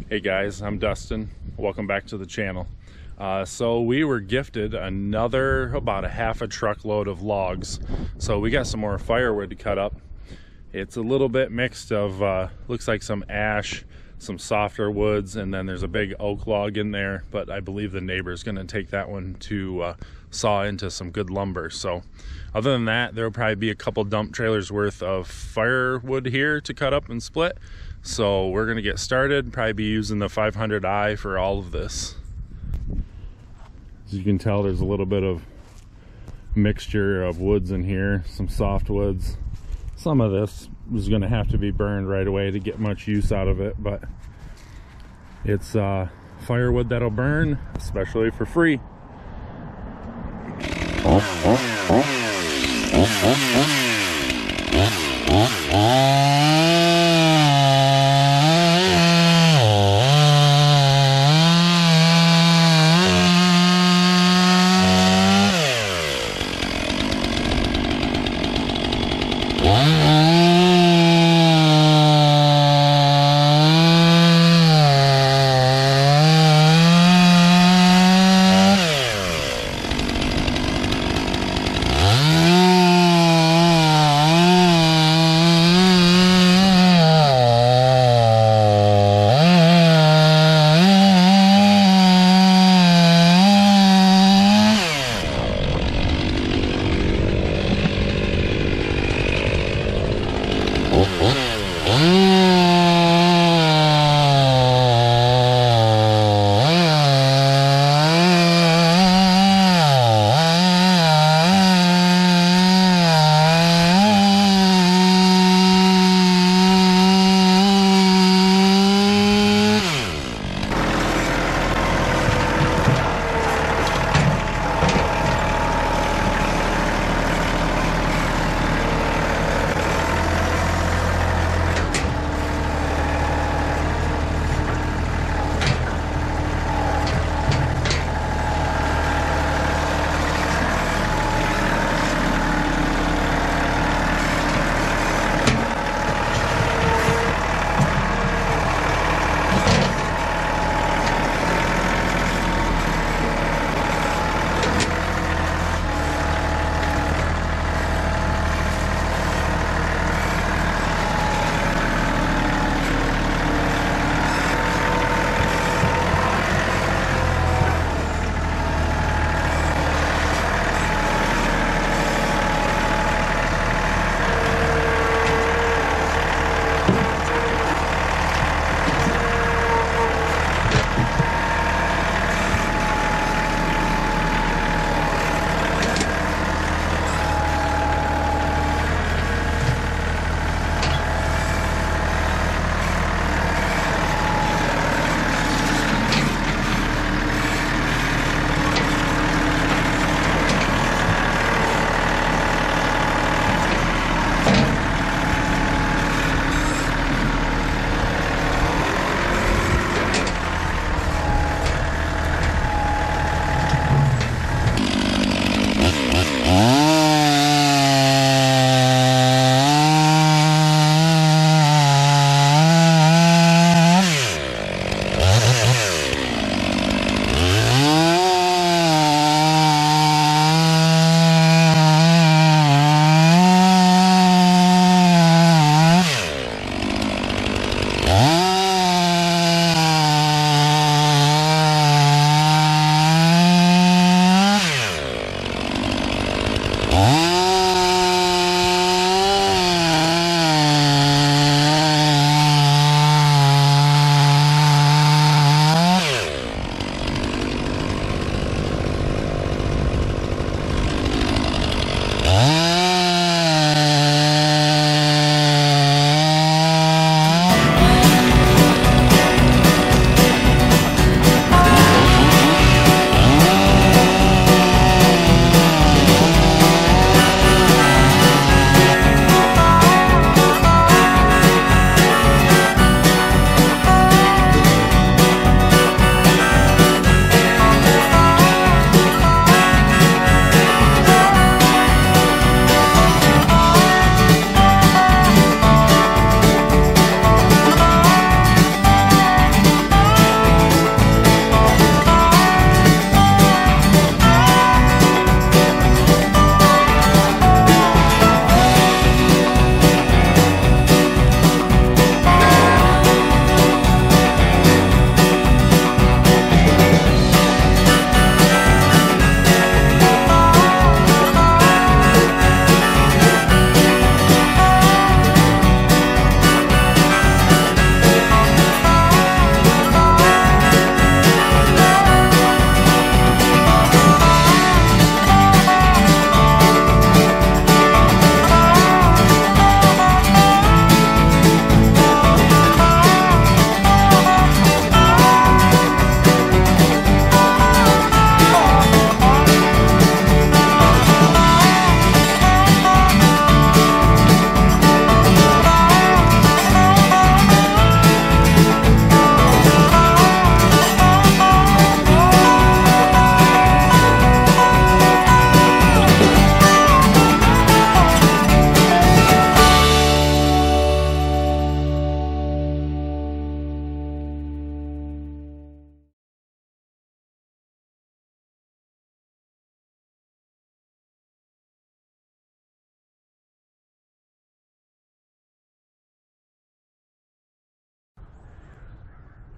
Hey guys, I'm Dustin. Welcome back to the channel. So we were gifted about a half a truckload of logs. So we got some more firewood to cut up. It's a little bit mixed of, looks like some ash, some softer woods, and then there's a big oak log in there. But I believe the neighbor's gonna take that one to saw into some good lumber. So other than that, there'll probably be a couple dump trailers worth of firewood here to cut up and split. So we're gonna get started, probably be using the 500i for all of this. As you can tell, there's a little bit of mixture of woods in here, some soft woods. Some of this is gonna have to be burned right away to get much use out of it, but it's firewood that'll burn, especially for free.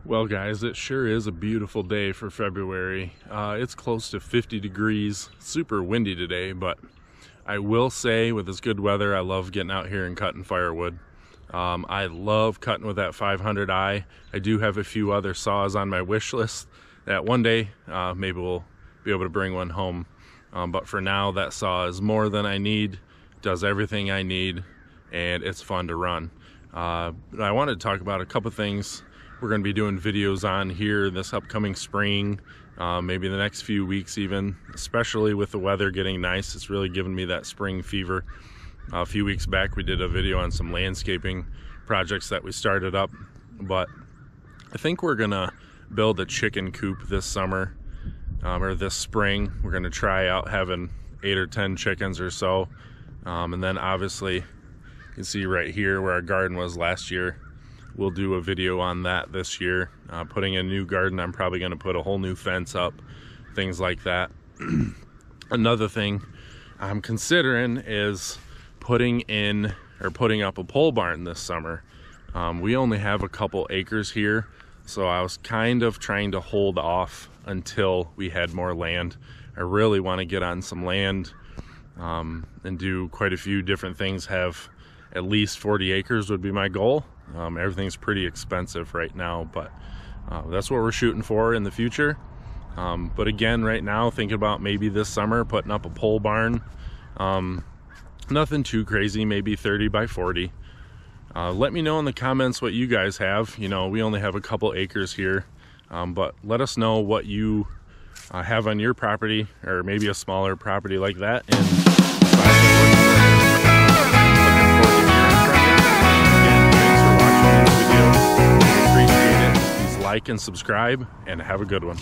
Well guys, it sure is a beautiful day for February. It's close to 50 degrees, super windy today, but I will say with this good weather, I love getting out here and cutting firewood. I love cutting with that 500i. I do have a few other saws on my wish list that one day maybe we'll be able to bring one home. But for now, that saw is more than I need, does everything I need, and it's fun to run. I wanted to talk about a couple things we're going to be doing videos on here this upcoming spring, maybe the next few weeks even, especially with the weather getting nice. It's really giving me that spring fever. A few weeks back we did a video on some landscaping projects that we started up, but I think we're gonna build a chicken coop this summer, or this spring. We're gonna try out having 8 or 10 chickens or so, and then obviously you can see right here where our garden was last year. We'll do a video on that this year. Putting in a new garden, I'm probably going to put a whole new fence up, things like that. Another thing I'm considering is putting up a pole barn this summer. We only have a couple acres here, so I was kind of trying to hold off until we had more land. I really want to get on some land and do quite a few different things. Have at least 40 acres would be my goal. Everything's pretty expensive right now, but that's what we're shooting for in the future. But again, right now, thinking about maybe this summer putting up a pole barn. Nothing too crazy, maybe 30 by 40. Let me know in the comments what you guys have. You know, we only have a couple acres here, but let us know what you have on your property, or maybe a smaller property like that, and like and subscribe, and have a good one.